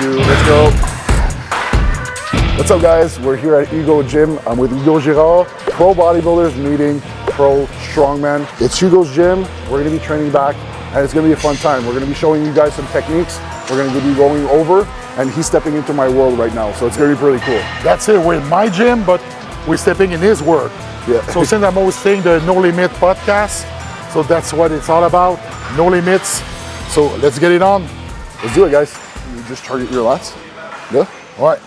2, let's go. What's up guys, we're here at Hugo Gym. I'm with Hugo Girard, pro bodybuilders meeting pro strongman. It's Hugo's gym, we're gonna be training back and it's gonna be a fun time. We're gonna be showing you guys some techniques. We're gonna be going over and he's stepping into my world right now. So it's gonna be pretty cool. That's it, we're in my gym, but we're stepping in his world. Yeah. So since I'm hosting the No Limit podcast, so that's what it's all about, no limits. So let's get it on. Let's do it guys. You just target your lats. Yeah? All right.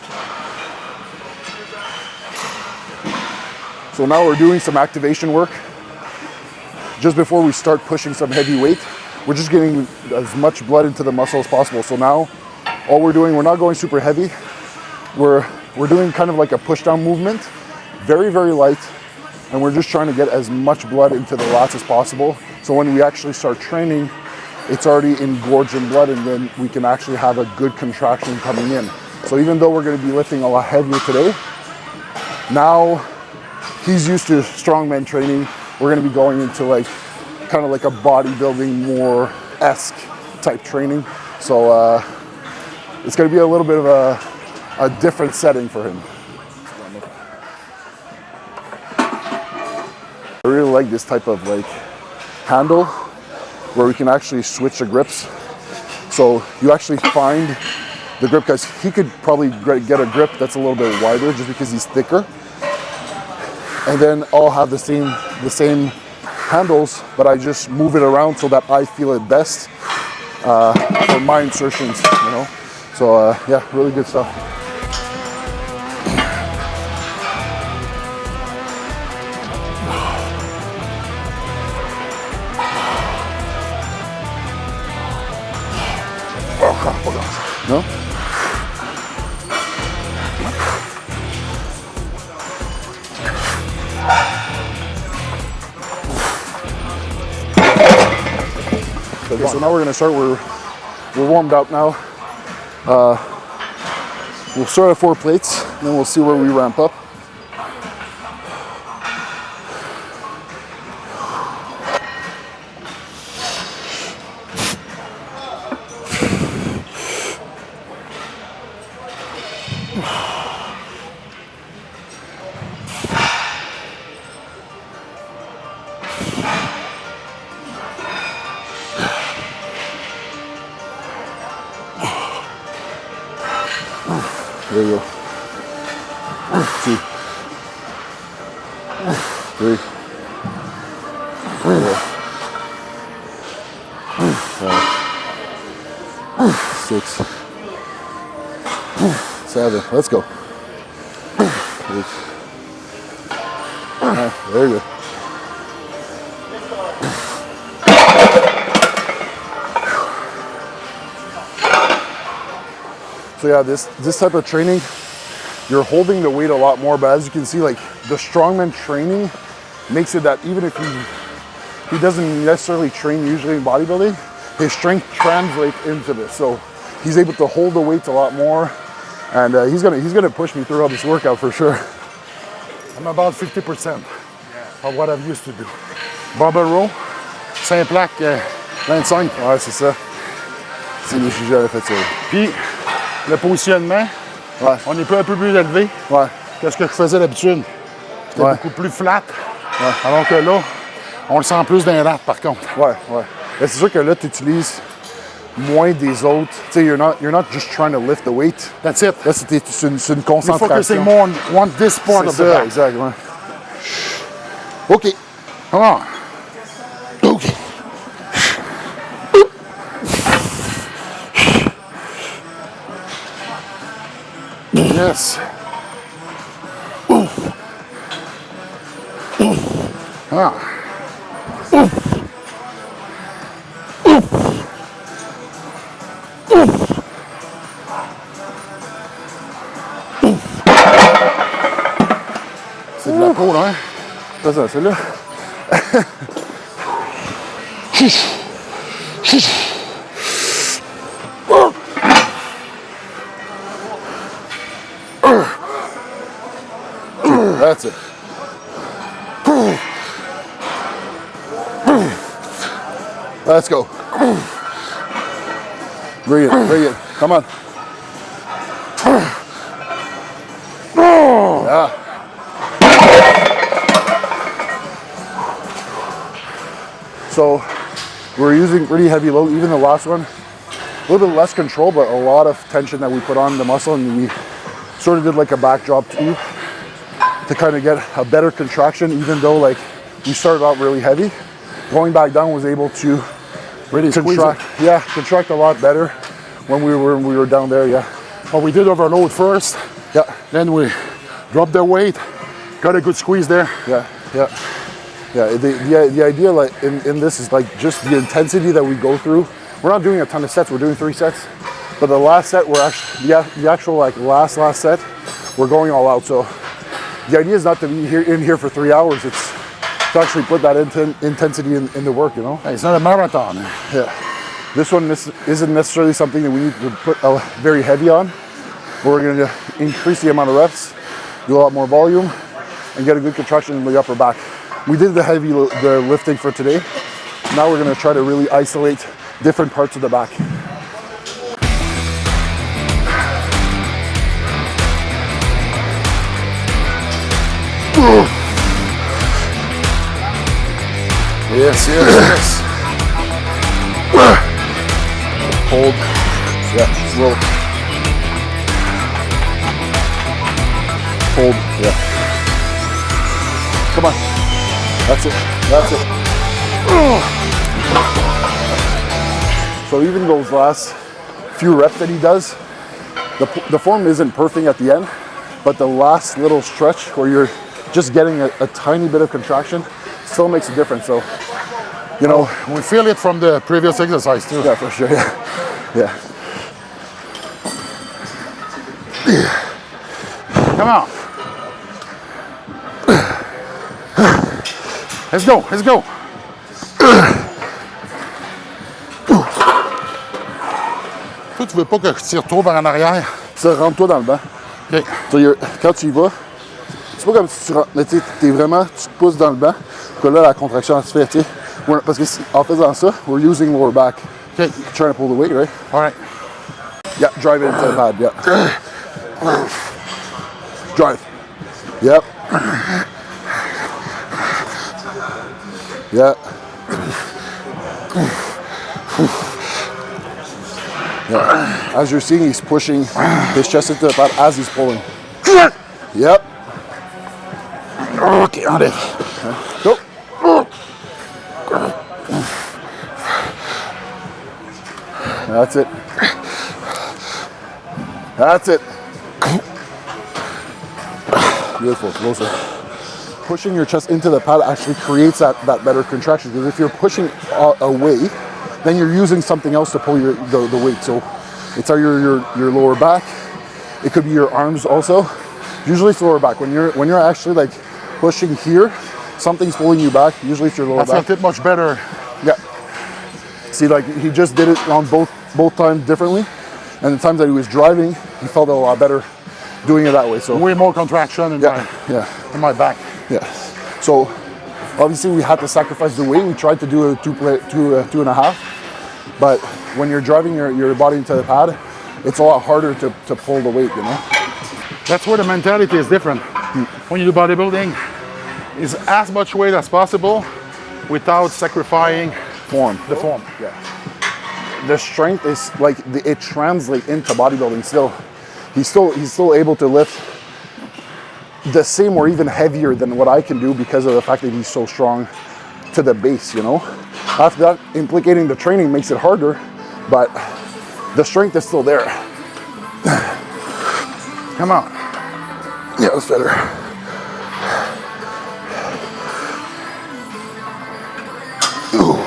So now we're doing some activation work. Just before we start pushing some heavy weight, we're just getting as much blood into the muscle as possible. So now all we're doing, we're not going super heavy. We're doing kind of like a push down movement, very, very light. And we're just trying to get as much blood into the lats as possible. So when we actually start training, it's already engorged in blood and then we can actually have a good contraction coming in. So even though we're gonna be lifting a lot heavier today, now he's used to strongman training. We're gonna be going into like, kind of like a bodybuilding more-esque type training. So it's gonna be a little bit of a different setting for him. I really like this type of like handle where we can actually switch the grips. So you actually find the grip, because he could probably get a grip that's a little bit wider just because he's thicker. And then I'll have the same handles, but I just move it around so that I feel it best for my insertions, you know? So yeah, really good stuff. No? Okay, so now we're gonna start, we're warmed up now. We'll start at 4 plates, and then we'll see where we ramp up. There you go. 2, 3, 4, 5, 6, 7. Let's go. 8. Very good. So yeah, this type of training, you're holding the weight a lot more, but as you can see, like the strongman training makes it that even if he doesn't necessarily train usually in bodybuilding, his strength translates into this. So he's able to hold the weights a lot more, and he's gonna push me throughout this workout for sure. I'm about 50% of what I've used to do. Barbell row, 5 plaques, 25. Ouais, c'est ça. C'est le sujet, j'avais fait ça. Puis le positionnement, ouais, on est un peu plus élevé, ouais, que ce que je faisais d'habitude. C'était ouais, beaucoup plus flat. Ouais. Alors que là, on le sent plus dans les lattes par contre. Ouais, ouais. Mais c'est sûr que là, tu utilises moins des autres. Tu sais, you're not just trying to lift the weight. That's it. Là, c'est une concentration. Focusing more on this part of the back. Exact, ouais. OK. Come on. OK. Yes. Ah. C'est de la peau, là, hein? C'est ça, c'est là. That's it. Let's go. Bring it, bring it. Come on. Yeah. So we're using pretty heavy load. Even the last one, a little bit less control, but a lot of tension that we put on the muscle, and we sort of did like a backdrop too to kind of get a better contraction, even though like we started out really heavy. Going back down was able to Really contract, contract a lot better when we were down there, yeah. Well, we did overload first. Yeah. Then we dropped the weight, got a good squeeze there. Yeah, yeah. Yeah, the idea like in this is like just the intensity that we go through. We're not doing a ton of sets, we're doing 3 sets. But the last set, we're actually, the actual like last set, we're going all out. So the idea is not to be in here for 3 hours, it's to actually put that intensity in the work, you know? Hey, it's not a marathon. Yeah. This one isn't necessarily something that we need to put very heavy on. We're gonna increase the amount of reps, do a lot more volume, and get a good contraction in the upper back. We did the lifting for today. Now we're gonna try to really isolate different parts of the back. Yes, yes, yes. Hold. Yeah, slow. Hold. Yeah. Come on. That's it. That's it. So even those last few reps that he does, the form isn't perfect at the end, but the last little stretch where you're just getting a tiny bit of contraction still makes a difference. So, you know, we feel it from the previous exercise too. yeah, for sure. Yeah, yeah. Come on. Let's go, let's go. Toi, tu veux pas que je tire trop vers en arrière? Ça, rentre-toi dans le banc. OK. So, quand tu y vas, c'est pas comme si tu rentres, mais tu te pousses dans le banc, que là, la contraction, elle se fait, tu sais. Parce que en faisant ça, we're using lower back. OK. Trying to pull the weight, right? All right. Yeah, drive it into the pad, yeah. Drive. Yep. Yeah. Yeah. As you're seeing, he's pushing his chest into the pad as he's pulling. Yep. OK, enlève. Go. That's it. That's it. Beautiful, closer. Pushing your chest into the pad actually creates that better contraction, because if you're pushing away, then you're using something else to pull the weight. So it's your lower back. It could be your arms also. Usually it's lower back. When you're actually like pushing here, something's pulling you back. Usually it's your lower back. That's not it much better. Yeah. See, like he just did it on both times differently, and the times that he was driving, he felt a lot better doing it that way. So way more contraction in my back. Yeah. So obviously we had to sacrifice the weight. We tried to do a 2.5, but when you're driving your body into the pad, it's a lot harder to pull the weight, you know? That's where the mentality is different. When you do bodybuilding, is as much weight as possible without sacrificing the form. Yeah. The strength is like it translates into bodybuilding still. He's still able to lift the same or even heavier than what I can do because of the fact that he's so strong to the base, you know? After that, implicating the training makes it harder, but the strength is still there. Come on. Yeah, that's better. Ooh.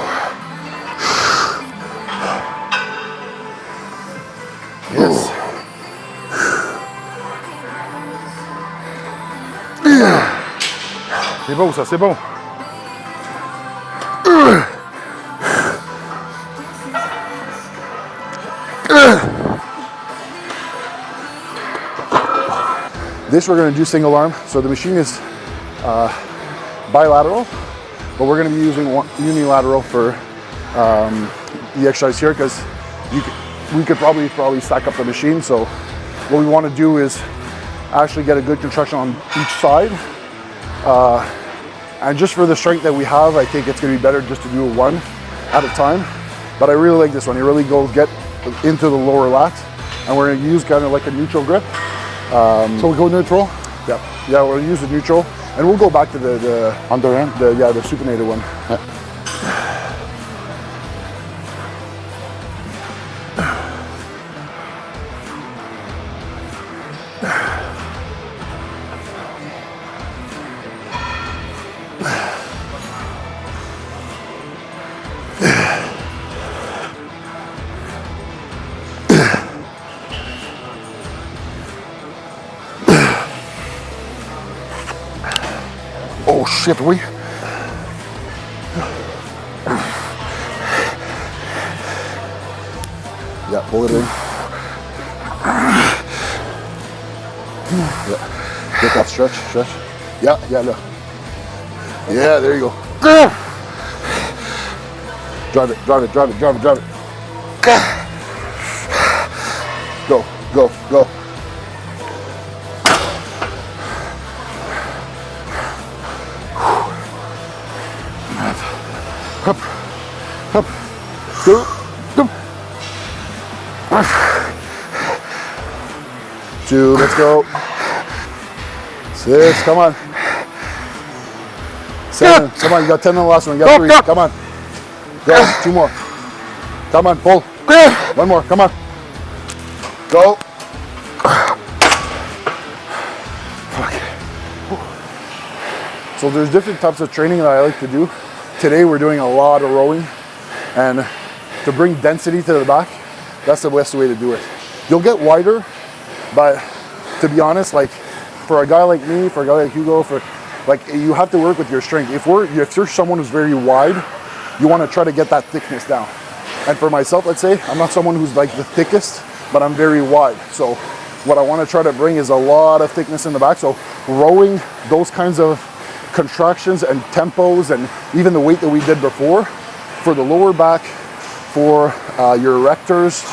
Yes. C'est beau ça, c'est bon. This we're going to do single arm. So the machine is bilateral, but we're going to be using unilateral for the exercise here, because we could probably stack up the machine. So what we want to do is actually get a good contraction on each side. And just for the strength that we have, I think it's going to be better just to do one at a time. But I really like this one. It really goes get into the lower lat, and we're going to use kind of like a neutral grip. So we go neutral? Yeah, we'll use the neutral, and we'll go back to the Underhand? the supinated one. Oh shit, we. Yeah, pull it in. Yeah. Get that stretch. Yeah, look. Yeah, there you go. Drive it. Go. Up. Go. 2, let's go. 6, come on. 7, come on, you got 10 on the last one, you got 3, come on. Go, 2 more. Come on, pull. 1 more, come on. Go. So there's different types of training that I like to do. Today we're doing a lot of rowing, and to bring density to the back, that's the best way to do it. You'll get wider, but to be honest, like for a guy like me, for a guy like Hugo, you have to work with your strength. If you're someone who's very wide, you want to try to get that thickness down. And for myself, let's say, I'm not someone who's like the thickest, but I'm very wide. So what I want to try to bring is a lot of thickness in the back. So rowing, those kinds of contractions and tempos, and even the weight that we did before, for the lower back, for your erectors,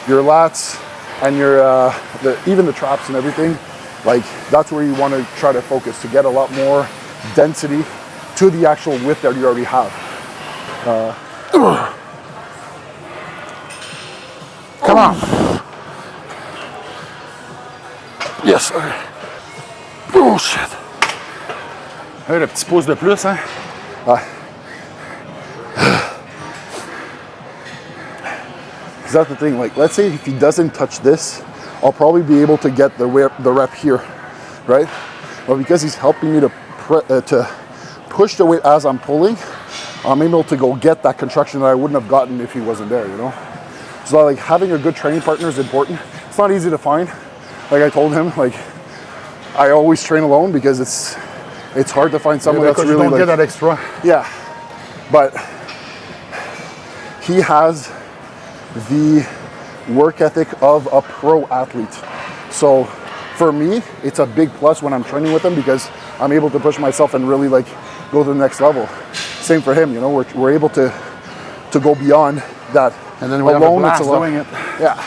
your lats, and your even the traps and everything, like that's where you want to try to focus to get a lot more density to the actual width that you already have. Come on. Yes. Oh shit. Hey, le petit pouce de plus, hein? That's the thing, like let's say if he doesn't touch this, I'll probably be able to get the rep here, right? But because he's helping me to push the weight as I'm pulling, I'm able to go get that contraction that I wouldn't have gotten if he wasn't there, you know? So like having a good training partner is important. It's not easy to find. Like I told him, like I always train alone because it's hard to find someone that's really you don't get that extra. Yeah, but he has the work ethic of a pro athlete. So for me, it's a big plus when I'm training with him because I'm able to push myself and really like go to the next level. Same for him, you know, we're able to go beyond that. And then we have a blast doing it. Yeah.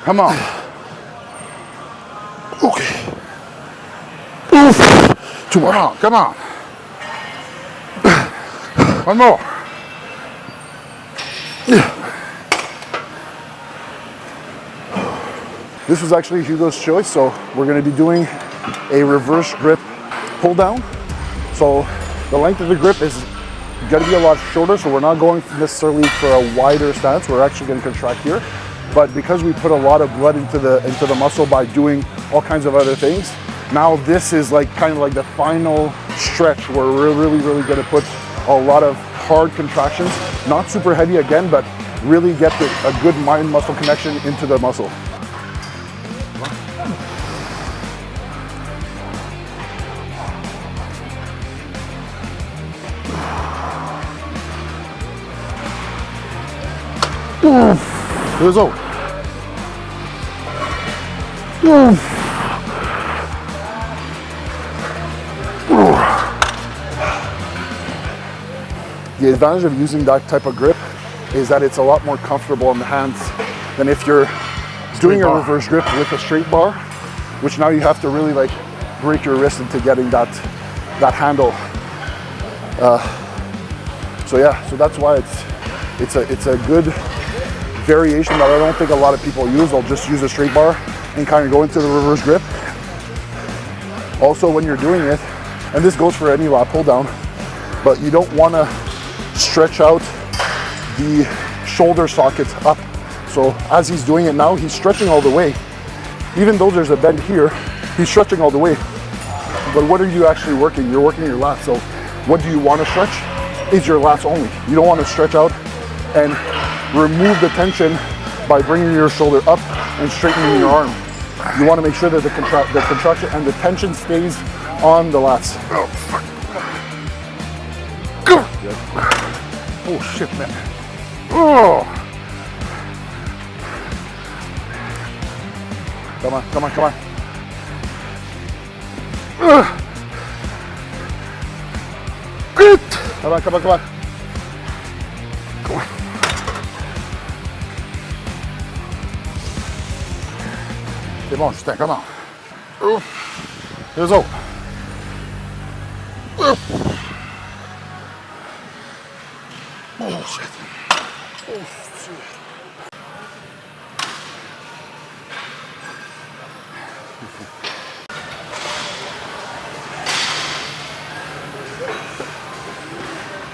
Come on. Okay. Oof. 2 more. Come on. 1 more. This was actually Hugo's choice, so we're going to be doing a reverse grip pull down. So the length of the grip is going to be a lot shorter, so we're not going necessarily for a wider stance. We're actually going to contract here, but because we put a lot of blood into the muscle by doing all kinds of other things, now this is like kind of like the final stretch where we're really going to put a lot of hard contractions, not super heavy again, but really get a good mind-muscle connection into the muscle. Deux autres. The advantage of using that type of grip is that it's a lot more comfortable in the hands than if you're doing a reverse grip with a straight bar, which now you have to really like break your wrist into getting that handle. So yeah, so that's why it's a good variation that I don't think a lot of people use. They'll just use a straight bar and kind of go into the reverse grip. Also, when you're doing it, and this goes for any lat pull down, but you don't want to stretch out the shoulder sockets up. So as he's doing it now, he's stretching all the way. Even though there's a bend here, he's stretching all the way. But what are you actually working? You're working your lats. So what do you want to stretch? Is your lats only. You don't want to stretch out and remove the tension by bringing your shoulder up and straightening your arm. You want to make sure that the contraction and the tension stays on the lats. Oh, fuck. Oh, shit, man. Oh. Come on, come on, come on. Good. Come on, come on, come on. Come on. C'est bon, Justin, comment? Les autres. Oh, shit. Oh, shit.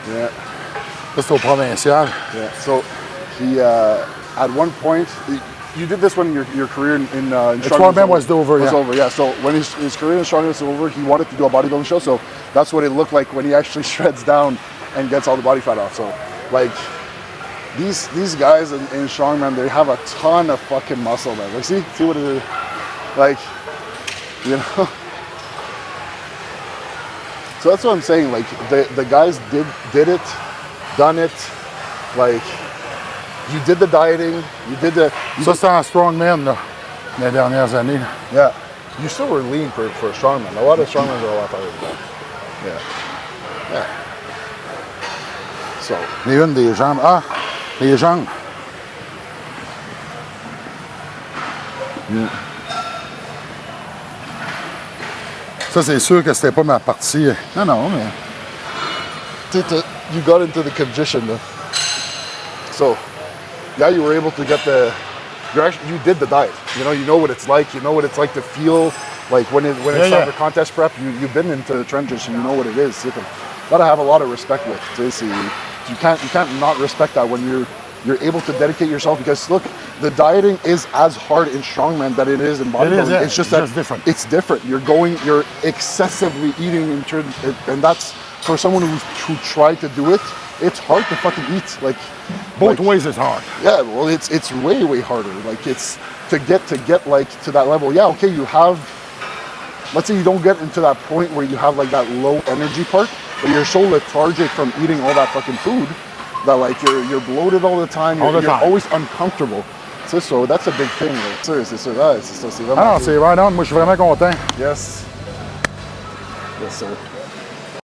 Yeah. That's au provincial. Yeah. So he at one point you did this when your career in strongman was over. Was yeah. over. Yeah. So when his career in strongman was over, he wanted to do a bodybuilding show. So that's what it looked like when he actually shreds down and gets all the body fat off. So like these guys in strongman, they have a ton of fucking muscle, man. Like see what it is. Like, you know. So that's what I'm saying. Like the guys did it, done it. Like you did the dieting, you did the. Ça c'est un strongman là, les dernières années. Yeah, you still were lean for a strongman. A lot of strongmen are a lot fatter than that. Yeah, yeah. So. Les unes des jambes. Ah, les jambes. Yeah. Ça, c'est sûr que c'était pas ma partie. No, man. You got into the condition, though. So, yeah, you were able to get you did the diet. You know what it's like. You know what it's like to feel like when it's time for contest prep. You've been into the trenches, and you know what it is. You gotta have a lot of respect with this. You can't not respect that when you're able to dedicate yourself, because look, the dieting is as hard in strongman than it is in bodybuilding. It is, yeah. It's just that different. It's different. You're excessively eating and that's for someone who tried to do it. It's hard to fucking eat. Like both ways is hard. Yeah, well, it's way harder. Like it's to get like to that level. Yeah, okay, you have. Let's say you don't get into that point where you have like that low energy part, but you're so lethargic from eating all that fucking food that like you're bloated all the time. You're always uncomfortable. So that's a big thing. Like, c'est vraiment. Ah non, c'est right on. Moi, je suis vraiment content. Yes. Yes, sir.